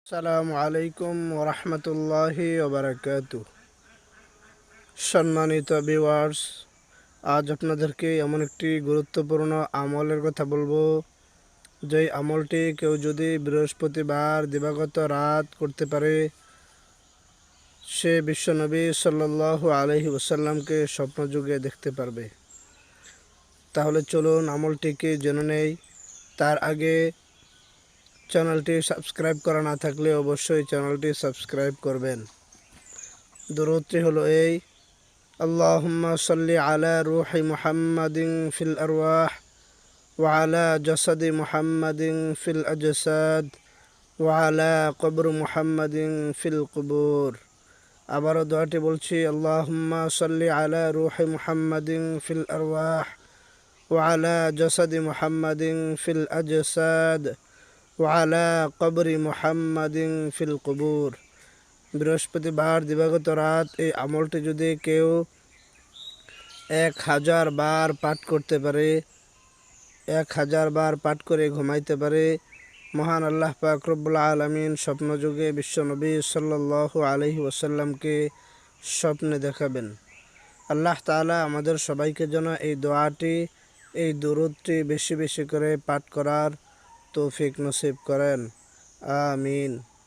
আসসালামু আলাইকুম ওরহমতুল্লাহি ওবরাকাতু। সম্মানিত ভিউয়ার্স, আজ আপনাদেরকে এমন একটি গুরুত্বপূর্ণ আমলের কথা বলবো, যেই আমলটি কেউ যদি বৃহস্পতিবার দিবাগত রাত করতে পারে, সে বিশ্বনবী সাল্লাল্লাহু আলাইহি ওয়াসাল্লামকে স্বপ্নযুগে দেখতে পারবে। তাহলে চলুন আমলটিকে জেনে নেই। তার আগে চ্যানেলটি সাবস্ক্রাইব করা না থাকলে অবশ্যই চ্যানেলটি সাবস্ক্রাইব করবেন। দরুদটি হলো এই: আল্লাহুম্মা সাল্লি আলা রূহি মুহাম্মাদিন ফিল আরওয়াহ ওয়া আলা জাসাদি মুহাম্মাদিন ফিল আজসাদ ওয়া আলা কবর মুহাম্মাদিন ফিল কুবুর। আবারও দোয়াটি বলছি: আল্লাহুম্মা সাল্লি আলা রূহি মুহাম্মাদিন ফিল আরওয়াহ ওয়া আলা জাসাদি মুহাম্মাদিন ফিল আজসাদ ওয়া আলা কবরি মুহাম্মাদিন ফিল কুবুর। বৃহস্পতিবার দিবাগত রাত এই আমলটি যদি কেউ 1000 বার পাঠ করতে পারে, 1000 বার পাঠ করে ঘুমাইতে পারে, মহান আল্লাহ পাক রব্বুল আলামিন স্বপ্নযুগে বিশ্বনবী সাল্লাল্লাহু আলাইহি ওয়াসাল্লামকে স্বপ্নে দেখাবেন। আল্লাহ তাআলা আমাদের সবাইকে যেন এই দোয়াটি, এই দুরূদটি বেশি বেশি করে পাঠ করার তৌফিক নসিব করেন। আমিন।